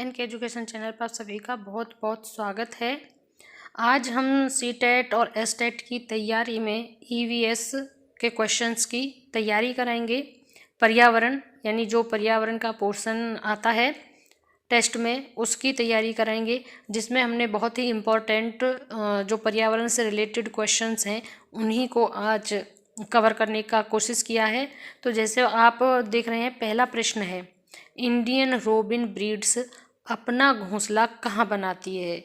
N K education channel पर सभी का बहुत बहुत स्वागत है। आज हम सीटेट और एसटेट की तैयारी में ईवीएस के क्वेश्चंस की तैयारी कराएंगे। पर्यावरण यानी जो पर्यावरण का पोर्शन आता है टेस्ट में उसकी तैयारी कराएंगे, जिसमें हमने बहुत ही इम्पोर्टेंट जो पर्यावरण से रिलेटेड क्वेश्चंस हैं उन्हीं को आज कवर करने का कोशिश किया है। तो जैसे आप देख रहे हैं, पहला प्रश्न है, इंडियन रोबिन ब्रीड्स अपना घोंसला कहाँ बनाती है?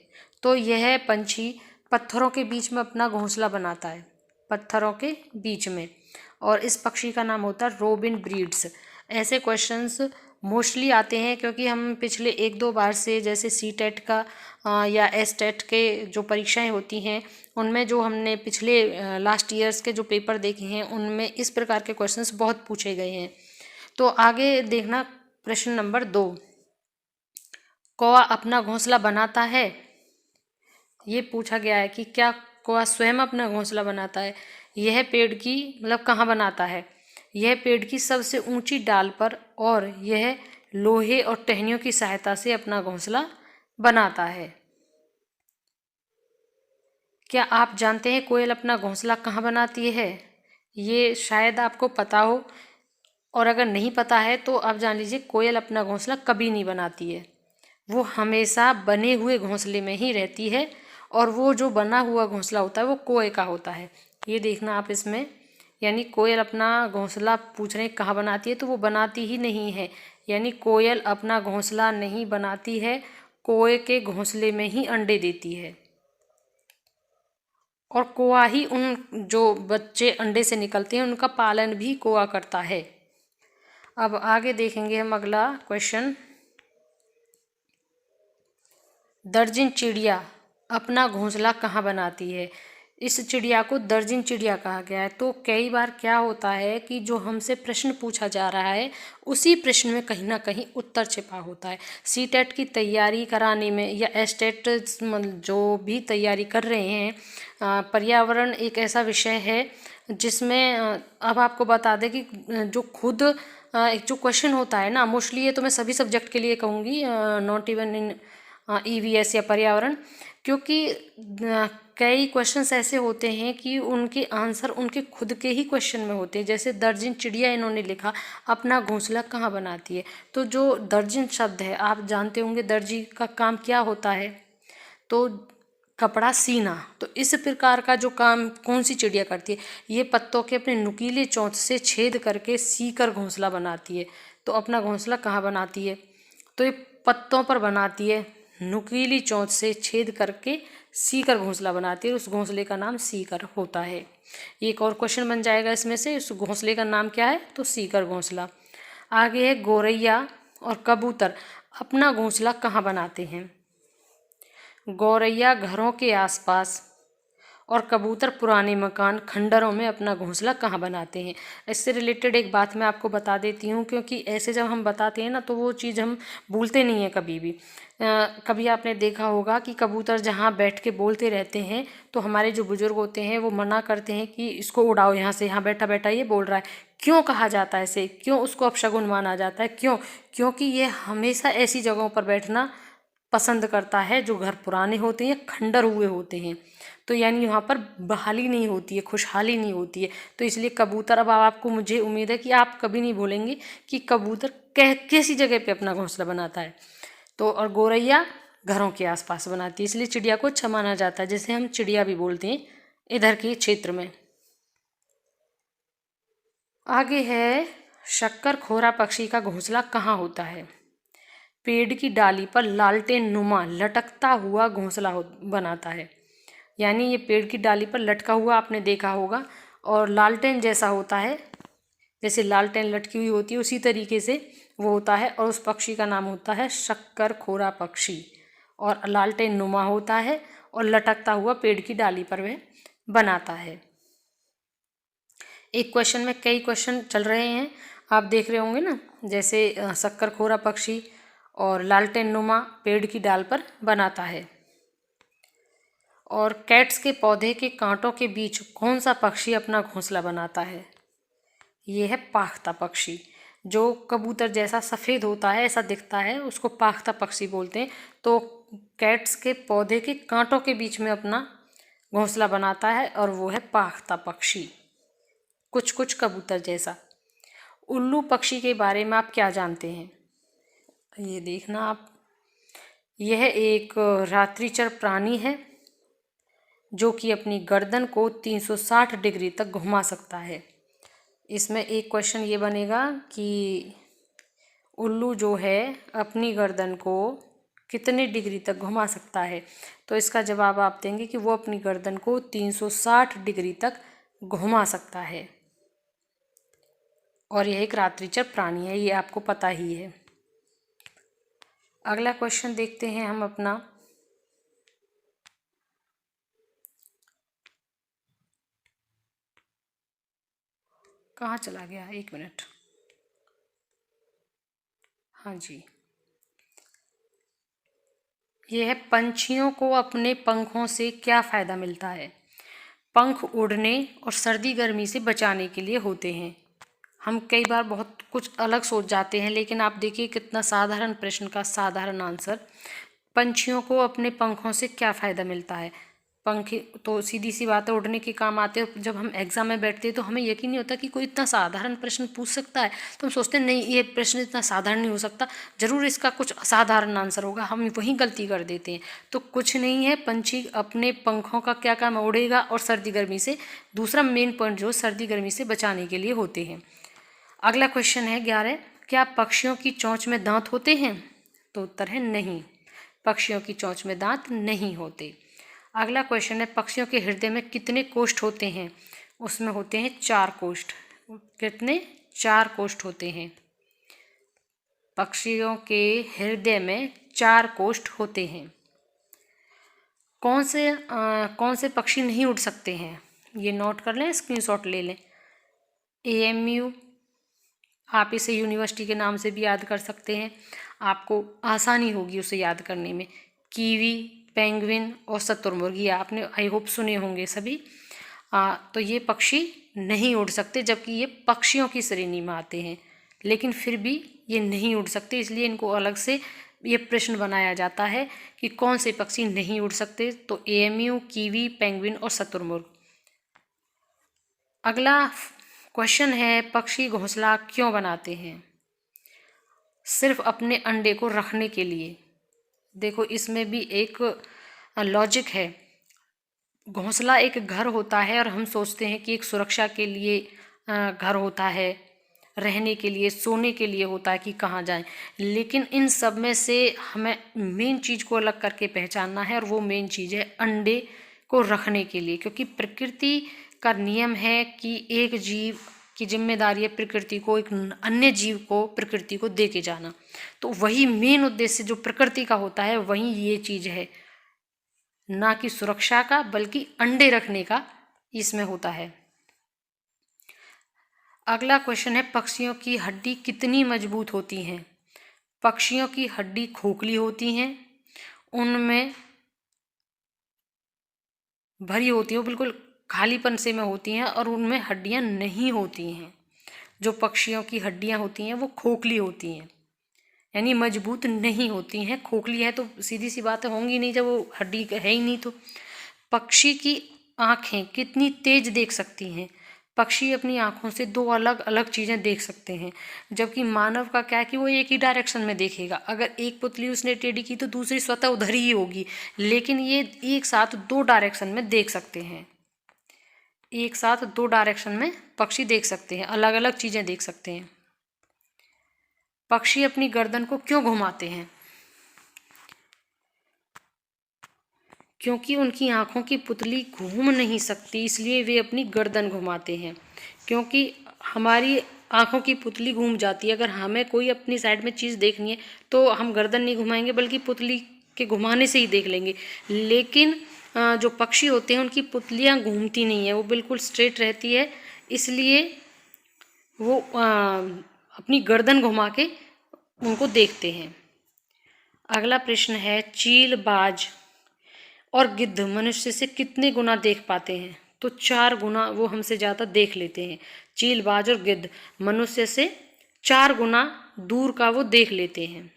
तो यह पंछी पत्थरों के बीच में अपना घोंसला बनाता है, पत्थरों के बीच में, और इस पक्षी का नाम होता है रोबिन ब्रीड्स। ऐसे क्वेश्चंस मोस्टली आते हैं क्योंकि हम पिछले 1-2 बार से, जैसे सीटेट का या एसटेट के जो परीक्षाएं होती हैं उनमें जो हमने पिछले लास्ट ईयर्स के जो पेपर देखे हैं उनमें इस प्रकार के क्वेश्चंस बहुत पूछे गए हैं। तो आगे देखना, प्रश्न नंबर 2, कौवा अपना घोंसला बनाता है? ये पूछा गया है कि क्या कौवा स्वयं अपना घोंसला बनाता है। यह पेड़ की मतलब कहाँ बनाता है? यह पेड़ की सबसे ऊंची डाल पर, और यह लोहे और टहनियों की सहायता से अपना घोंसला बनाता है। क्या आप जानते हैं कोयल अपना घोंसला कहाँ बनाती है? ये शायद आपको पता हो, और अगर नहीं पता है तो आप जान लीजिए, कोयल अपना घोंसला कभी नहीं बनाती है। वो हमेशा बने हुए घोंसले में ही रहती है, और वो जो बना हुआ घोंसला होता है वो कौवे का होता है। ये देखना आप इसमें, यानी कोयल अपना घोंसला पूछ रहे हैं कहाँ बनाती है, तो वो बनाती ही नहीं है, यानी कोयल अपना घोंसला नहीं बनाती है, कौवे के घोंसले में ही अंडे देती है, और कौवा ही उन जो बच्चे अंडे से निकलते हैं उनका पालन भी कौवा करता है। अब आगे देखेंगे हम अगला क्वेश्चन, दर्जन चिड़िया अपना घोंसला कहाँ बनाती है? इस चिड़िया को दर्जन चिड़िया कहा गया है। तो कई बार क्या होता है कि जो हमसे प्रश्न पूछा जा रहा है उसी प्रश्न में कहीं ना कहीं उत्तर छिपा होता है। सीटेट की तैयारी कराने में या एसटेट जो भी तैयारी कर रहे हैं, पर्यावरण एक ऐसा विषय है जिसमें अब आपको बता दें कि जो खुद एक जो क्वेश्चन होता है ना, मोस्टली ये तो मैं सभी सब्जेक्ट के लिए कहूँगी, नॉट इवन इन ईवीएस या पर्यावरण, क्योंकि कई क्वेश्चंस ऐसे होते हैं कि उनके आंसर उनके खुद के ही क्वेश्चन में होते हैं। जैसे दर्जन चिड़िया इन्होंने लिखा, अपना घोंसला कहाँ बनाती है। तो जो दर्जन शब्द है, आप जानते होंगे दर्जी का काम क्या होता है, तो कपड़ा सीना। तो इस प्रकार का जो काम कौन सी चिड़िया करती है? ये पत्तों के अपने नुकीले चोंच से छेद करके सीकर घोंसला बनाती है। तो अपना घोंसला कहाँ बनाती है? तो ये पत्तों पर बनाती है, नुकीली चोंच से छेद करके सीकर घोंसला बनाती है, उस घोंसले का नाम सीकर होता है। एक और क्वेश्चन बन जाएगा इसमें से, उस घोंसले का नाम क्या है? तो सीकर घोंसला। आगे है, गौरैया और कबूतर अपना घोंसला कहाँ बनाते हैं? गौरैया घरों के आसपास और कबूतर पुराने मकान खंडरों में अपना घोंसला कहाँ बनाते हैं। इससे रिलेटेड एक बात मैं आपको बता देती हूँ, क्योंकि ऐसे जब हम बताते हैं ना तो वो चीज़ हम भूलते नहीं हैं कभी भी। कभी आपने देखा होगा कि कबूतर जहाँ बैठ के बोलते रहते हैं तो हमारे जो बुजुर्ग होते हैं वो मना करते हैं कि इसको उड़ाओ यहाँ से, यहाँ बैठा बैठा ये बोल रहा है। क्यों कहा जाता है ऐसे? क्यों उसको अपशगुन माना जाता है? क्यों? क्योंकि ये हमेशा ऐसी जगहों पर बैठना पसंद करता है जो घर पुराने होते हैं, खंडर हुए होते हैं, तो यानी वहाँ पर बहाली नहीं होती है, खुशहाली नहीं होती है। तो इसलिए कबूतर, अब आपको, मुझे उम्मीद है कि आप कभी नहीं भूलेंगे कि कबूतर कैसी जगह पे अपना घोंसला बनाता है। तो और गौरैया घरों के आसपास बनाती है, इसलिए चिड़िया को अच्छा माना जाता है, जैसे हम चिड़िया भी बोलते हैं इधर के क्षेत्र में। आगे है, शक्कर खोरा पक्षी का घोंसला कहाँ होता है? पेड़ की डाली पर लालटेन नुमा लटकता हुआ घोंसला बनाता है, यानी ये पेड़ की डाली पर लटका हुआ आपने देखा होगा, और लालटेन जैसा होता है, जैसे लालटेन लटकी हुई होती है उसी तरीके से वो होता है, और उस पक्षी का नाम होता है शक्कर खोरा पक्षी, और लालटेन नुमा होता है और लटकता हुआ पेड़ की डाली पर वह बनाता है। एक क्वेश्चन में कई क्वेश्चन चल रहे हैं, आप देख रहे होंगे ना, जैसे शक्कर खोरा पक्षी और लालटेन नुमा पेड़ की डाल पर बनाता है। और कैट्स के पौधे के कांटों के बीच कौन सा पक्षी अपना घोंसला बनाता है? ये है पाख्ता पक्षी। जो कबूतर जैसा सफ़ेद होता है, ऐसा दिखता है, उसको पाख्ता पक्षी बोलते हैं। तो कैट्स के पौधे के कांटों के बीच में अपना घोंसला बनाता है और वो है पाख्ता पक्षी, कुछ कुछ कबूतर जैसा। उल्लू पक्षी के बारे में आप क्या जानते हैं? ये देखना आप, यह एक रात्रिचर प्राणी है जो कि अपनी गर्दन को 360 डिग्री तक घुमा सकता है। इसमें एक क्वेश्चन ये बनेगा कि उल्लू जो है अपनी गर्दन को कितने डिग्री तक घुमा सकता है, तो इसका जवाब आप देंगे कि वो अपनी गर्दन को 360 डिग्री तक घुमा सकता है और यह एक रात्रिचर प्राणी है, ये आपको पता ही है। अगला क्वेश्चन देखते हैं हम अपना। कहाँ चला गया, एक मिनट। हाँ जी, यह है पंछियों को अपने पंखों से क्या फ़ायदा मिलता है? पंख उड़ने और सर्दी गर्मी से बचाने के लिए होते हैं। हम कई बार बहुत कुछ अलग सोच जाते हैं, लेकिन आप देखिए कितना साधारण प्रश्न का साधारण आंसर। पंछियों को अपने पंखों से क्या फ़ायदा मिलता है? पंखे तो सीधी सी बात है, उड़ने के काम आते हैं। जब हम एग्ज़ाम में बैठते हैं तो हमें यकीन नहीं होता कि कोई इतना साधारण प्रश्न पूछ सकता है, तो हम सोचते हैं नहीं, ये प्रश्न इतना साधारण नहीं हो सकता, ज़रूर इसका कुछ असाधारण आंसर होगा, हम वहीं गलती कर देते हैं। तो कुछ नहीं है, पंछी अपने पंखों का क्या काम है, उड़ेगा और सर्दी गर्मी से, दूसरा मेन पॉइंट जो सर्दी गर्मी से बचाने के लिए होते हैं। अगला क्वेश्चन है 11, क्या पक्षियों की चोंच में दांत होते हैं? तो उत्तर है नहीं, पक्षियों की चोंच में दांत नहीं होते। अगला क्वेश्चन है पक्षियों के हृदय में कितने कोष्ठ होते हैं? उसमें होते हैं 4 कोष्ठ। कितने? 4 कोष्ठ होते हैं। पक्षियों के हृदय में 4 कोष्ठ होते हैं। कौन से पक्षी नहीं उड़ सकते हैं? ये नोट कर लें, स्क्रीनशॉट ले लें। एएमयू, आप इसे यूनिवर्सिटी के नाम से भी याद कर सकते हैं, आपको आसानी होगी उसे याद करने में। कीवी, पेंगुइन और शुतुरमुर्ग, ये आपने आई होप सुने होंगे सभी। तो ये पक्षी नहीं उड़ सकते, जबकि ये पक्षियों की श्रेणी में आते हैं, लेकिन फिर भी ये नहीं उड़ सकते, इसलिए इनको अलग से ये प्रश्न बनाया जाता है कि कौन से पक्षी नहीं उड़ सकते। तो एएमयू, कीवी, पेंगुइन और शुतुरमुर्ग। अगला क्वेश्चन है पक्षी घोंसला क्यों बनाते हैं? सिर्फ अपने अंडे को रखने के लिए। देखो इसमें भी एक लॉजिक है। घोंसला एक घर होता है और हम सोचते हैं कि एक सुरक्षा के लिए घर होता है, रहने के लिए, सोने के लिए होता है कि कहाँ जाएं, लेकिन इन सब में से हमें मेन चीज़ को अलग करके पहचानना है, और वो मेन चीज़ है अंडे को रखने के लिए। क्योंकि प्रकृति का नियम है कि एक जीव की जिम्मेदारी है प्रकृति को, एक अन्य जीव को, प्रकृति को दे के जाना। तो वही मेन उद्देश्य जो प्रकृति का होता है, वही ये चीज़ है, ना कि सुरक्षा का, बल्कि अंडे रखने का इसमें होता है। अगला क्वेश्चन है पक्षियों की हड्डी कितनी मजबूत होती हैं? पक्षियों की हड्डी खोखली होती हैं, उनमें भरी होती है, वो बिल्कुल खालीपन से में होती हैं, और उनमें हड्डियां नहीं होती हैं। जो पक्षियों की हड्डियां होती हैं वो खोखली होती हैं, यानी मजबूत नहीं होती हैं। खोखली है तो सीधी सी बात है, होंगी नहीं, जब वो हड्डी है ही नहीं। तो पक्षी की आँखें कितनी तेज देख सकती हैं? पक्षी अपनी आँखों से 2 अलग अलग चीज़ें देख सकते हैं, जबकि मानव का क्या है कि वो एक ही डायरेक्शन में देखेगा। अगर एक पुतली उसने टेढ़ी की तो दूसरी स्वतः उधर ही होगी, लेकिन ये एक साथ 2 डायरेक्शन में देख सकते हैं। एक साथ 2 डायरेक्शन में पक्षी देख सकते हैं, अलग अलग चीज़ें देख सकते हैं। पक्षी अपनी गर्दन को क्यों घुमाते हैं? क्योंकि उनकी आँखों की पुतली घूम नहीं सकती, इसलिए वे अपनी गर्दन घुमाते हैं। क्योंकि हमारी आँखों की पुतली घूम जाती है, अगर हमें कोई अपनी साइड में चीज़ देखनी है तो हम गर्दन नहीं घुमाएंगे, बल्कि पुतली के घुमाने से ही देख लेंगे। लेकिन जो पक्षी होते हैं उनकी पुतलियाँ घूमती नहीं है, वो बिल्कुल स्ट्रेट रहती है, इसलिए वो अपनी गर्दन घुमा के उनको देखते हैं। अगला प्रश्न है चील, बाज और गिद्ध मनुष्य से कितने गुना देख पाते हैं? तो 4 गुना वो हमसे ज़्यादा देख लेते हैं। चील, बाज और गिद्ध मनुष्य से 4 गुना दूर का वो देख लेते हैं,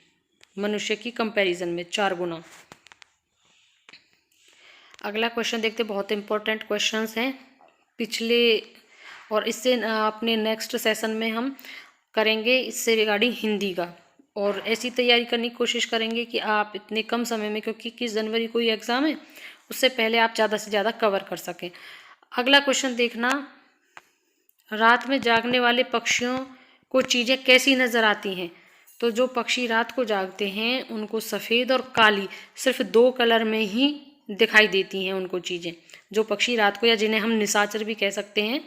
मनुष्य की कंपैरिजन में 4 गुना। अगला क्वेश्चन देखते, बहुत इंपॉर्टेंट क्वेश्चंस हैं पिछले, और इससे अपने नेक्स्ट सेशन में हम करेंगे इससे रिगार्डिंग हिंदी का, और ऐसी तैयारी करने की कोशिश करेंगे कि आप इतने कम समय में, क्योंकि 21 जनवरी को ही एग्ज़ाम है, उससे पहले आप ज़्यादा से ज़्यादा कवर कर सकें। अगला क्वेश्चन देखना, रात में जागने वाले पक्षियों को चीज़ें कैसी नज़र आती हैं? तो जो पक्षी रात को जागते हैं उनको सफ़ेद और काली, सिर्फ 2 कलर में ही दिखाई देती हैं उनको चीज़ें। जो पक्षी रात को, या जिन्हें हम निशाचर भी कह सकते हैं,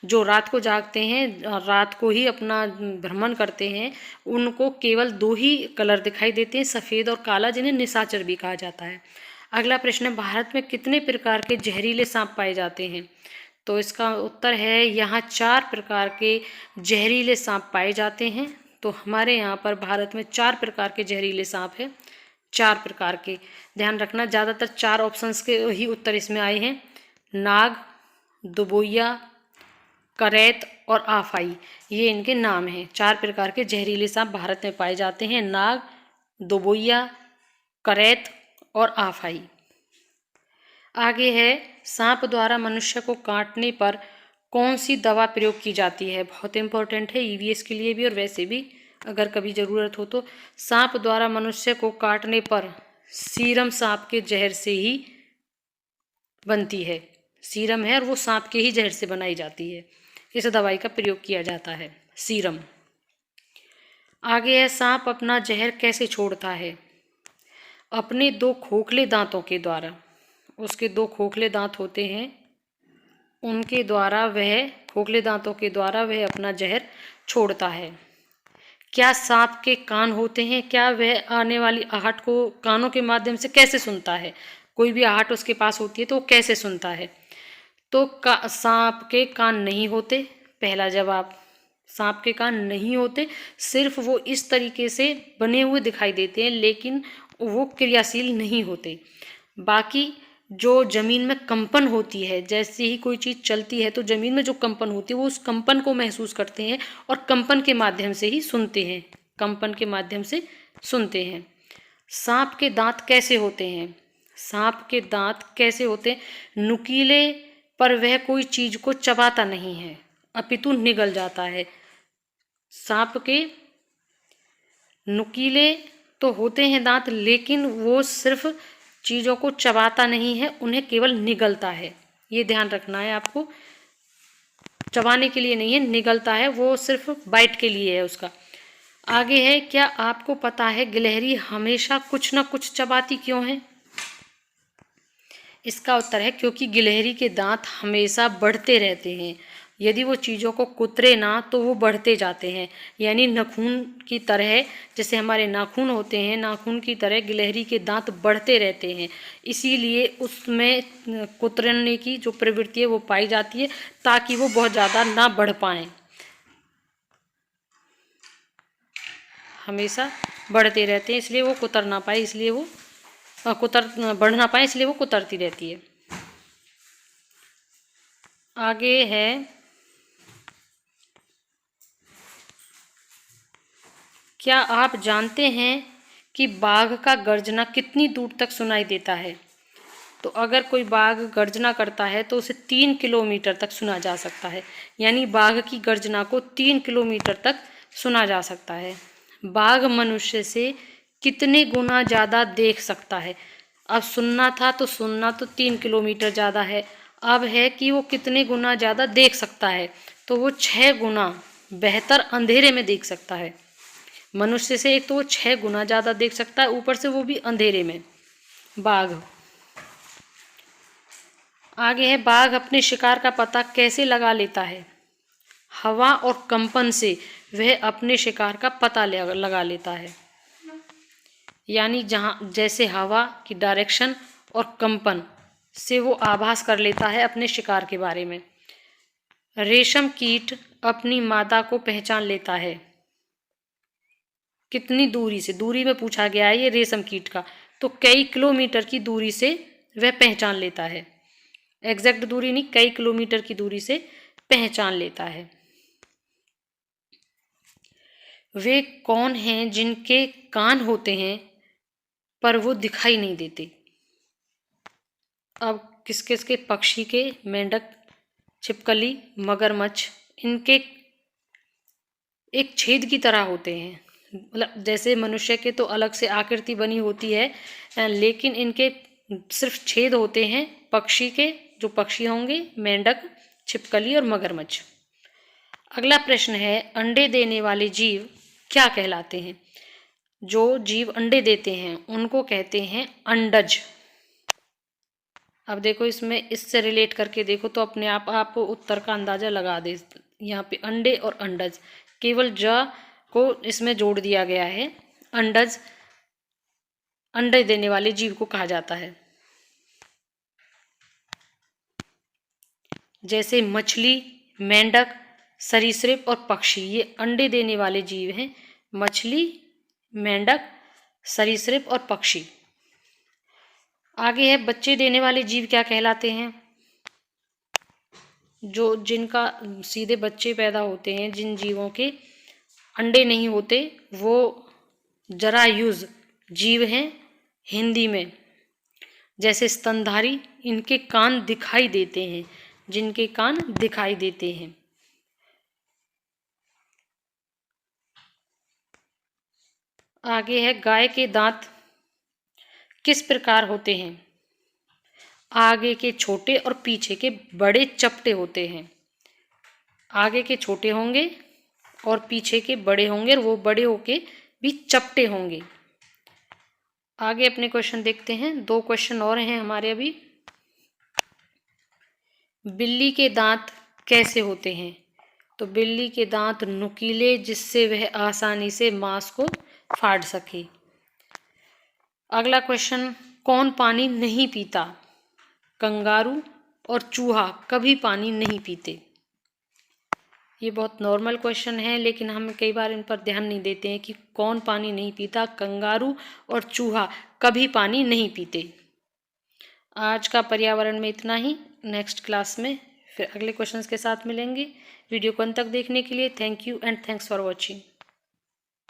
जो रात को जागते हैं, रात को ही अपना भ्रमण करते हैं, उनको केवल 2 ही कलर दिखाई देते हैं, सफ़ेद और काला, जिन्हें निशाचर भी कहा जाता है। अगला प्रश्न है, भारत में कितने प्रकार के जहरीले सांप पाए जाते हैं? तो इसका उत्तर है, यहाँ 4 प्रकार के जहरीले सांप पाए जाते हैं। तो हमारे यहाँ पर भारत में 4 प्रकार के जहरीले सांप हैं, 4 प्रकार के। ध्यान रखना, ज़्यादातर 4 ऑप्शंस के ही उत्तर इसमें आए हैं, नाग, दुबोइया, करैत और आफाई, ये इनके नाम हैं। 4 प्रकार के जहरीले सांप भारत में पाए जाते हैं, नाग, दुबोइया, करैत और आफाई। आगे है, सांप द्वारा मनुष्य को काटने पर कौन सी दवा प्रयोग की जाती है? बहुत इंपॉर्टेंट है ईवीएस के लिए भी और वैसे भी अगर कभी ज़रूरत हो तो। सांप द्वारा मनुष्य को काटने पर सीरम सांप के जहर से ही बनती है, सीरम है और वो सांप के ही जहर से बनाई जाती है, इस दवाई का प्रयोग किया जाता है, सीरम। आगे है, सांप अपना जहर कैसे छोड़ता है? अपने 2 खोखले दांतों के द्वारा। उसके 2 खोखले दांत होते हैं, उनके द्वारा वह, खोखले दांतों के द्वारा वह अपना जहर छोड़ता है। क्या सांप के कान होते हैं? क्या वह आने वाली आहट को कानों के माध्यम से कैसे सुनता है? कोई भी आहट उसके पास होती है तो वो कैसे सुनता है? तो सांप के कान नहीं होते, पहला जवाब। सांप के कान नहीं होते, सिर्फ वो इस तरीके से बने हुए दिखाई देते हैं, लेकिन वो क्रियाशील नहीं होते। बाकी जो ज़मीन में कंपन होती है, जैसे ही कोई चीज़ चलती है तो ज़मीन में जो कंपन होती है वो उस कंपन को महसूस करते हैं और कंपन के माध्यम से ही सुनते हैं, कंपन के माध्यम से सुनते हैं। सांप के दांत कैसे होते हैं? सांप के दांत कैसे होते हैं? नुकीले, पर वह कोई चीज़ को चबाता नहीं है, अपितु निगल जाता है। सांप के नुकीले तो होते हैं दांत, लेकिन वो सिर्फ चीज़ों को चबाता नहीं है, उन्हें केवल निगलता है। ये ध्यान रखना है आपको, चबाने के लिए नहीं है, निगलता है, वो सिर्फ बाइट के लिए है उसका। आगे है, क्या आपको पता है गिलहरी हमेशा कुछ ना कुछ चबाती क्यों है? इसका उत्तर है, क्योंकि गिलहरी के दांत हमेशा बढ़ते रहते हैं। यदि वो चीज़ों को कुतरे ना तो वो बढ़ते जाते हैं, यानी नाखून की तरह, जैसे हमारे नाखून होते हैं, नाखून की तरह गिलहरी के दांत बढ़ते रहते हैं, इसीलिए उसमें कुतरने की जो प्रवृत्ति है वो पाई जाती है, ताकि वो बहुत ज़्यादा ना बढ़ पाएँ, हमेशा बढ़ते रहते हैं, इसलिए वो कुतर ना पाए, इसलिए वो बढ़ ना पाए, इसलिए वो कुतरती रहती है। आगे है, क्या आप जानते हैं कि बाघ का गर्जना कितनी दूर तक सुनाई देता है? तो अगर कोई बाघ गर्जना करता है तो उसे 3 किलोमीटर तक सुना जा सकता है, यानी बाघ की गर्जना को 3 किलोमीटर तक सुना जा सकता है। बाघ मनुष्य से कितने गुना ज़्यादा देख सकता है? अब सुनना था तो सुनना तो 3 किलोमीटर ज़्यादा है, अब है कि वो कितने गुना ज़्यादा देख सकता है, तो वो 6 गुना बेहतर अंधेरे में देख सकता है। मनुष्य से एक तो वो 6 गुना ज़्यादा देख सकता है, ऊपर से वो भी अंधेरे में, बाघ। आगे है, बाघ अपने शिकार का पता कैसे लगा लेता है? हवा और कंपन से वह अपने शिकार का पता लगा लेता है, यानी जहाँ जैसे हवा की डायरेक्शन और कंपन से वो आभास कर लेता है अपने शिकार के बारे में। रेशम कीट अपनी मादा को पहचान लेता है कितनी दूरी से? दूरी में पूछा गया है ये रेशम कीट का, तो कई किलोमीटर की दूरी से वह पहचान लेता है, एग्जैक्ट दूरी नहीं, कई किलोमीटर की दूरी से पहचान लेता है। वे कौन हैं जिनके कान होते हैं पर वो दिखाई नहीं देते? अब किस किस के? पक्षी के, मेंढक, छिपकली, मगरमच्छ। इनके एक छेद की तरह होते हैं, मतलब जैसे मनुष्य के तो अलग से आकृति बनी होती है, लेकिन इनके सिर्फ छेद होते हैं। पक्षी के, जो पक्षी होंगे, मेंढक, छिपकली और मगरमच्छ। अगला प्रश्न है, अंडे देने वाले जीव क्या कहलाते हैं? जो जीव अंडे देते हैं उनको कहते हैं अंडज। अब देखो, इसमें इससे रिलेट करके देखो तो अपने आप उत्तर का अंदाजा लगा दे। यहाँ पे अंडे और अंडज, केवल ज को इसमें जोड़ दिया गया है। अंडज अंडे देने वाले जीव को कहा जाता है। जैसे मछली, मेंढक, सरीसृप और पक्षी, ये अंडे देने वाले जीव हैं। मछली, मेंढक, सरीसृप और पक्षी। आगे है, बच्चे देने वाले जीव क्या कहलाते हैं? जो जिनका सीधे बच्चे पैदा होते हैं, जिन जीवों के अंडे नहीं होते, वो जरायुज जीव हैं हिंदी में। जैसे स्तनधारी, इनके कान दिखाई देते हैं, जिनके कान दिखाई देते हैं। आगे है, गाय के दांत किस प्रकार होते हैं? आगे के छोटे और पीछे के बड़े चपटे होते हैं। आगे के छोटे होंगे और पीछे के बड़े होंगे, और वो बड़े होके भी चपटे होंगे। आगे अपने क्वेश्चन देखते हैं, 2 क्वेश्चन और हैं हमारे अभी। बिल्ली के दांत कैसे होते हैं? तो बिल्ली के दांत नुकीले, जिससे वह आसानी से मांस को फाड़ सके। अगला क्वेश्चन, कौन पानी नहीं पीता? कंगारू और चूहा कभी पानी नहीं पीते। ये बहुत नॉर्मल क्वेश्चन है, लेकिन हम कई बार इन पर ध्यान नहीं देते हैं कि कौन पानी नहीं पीता। कंगारू और चूहा कभी पानी नहीं पीते। आज का पर्यावरण में इतना ही। नेक्स्ट क्लास में फिर अगले क्वेश्चंस के साथ मिलेंगे। वीडियो को अंत तक देखने के लिए thank you and thanks for watching.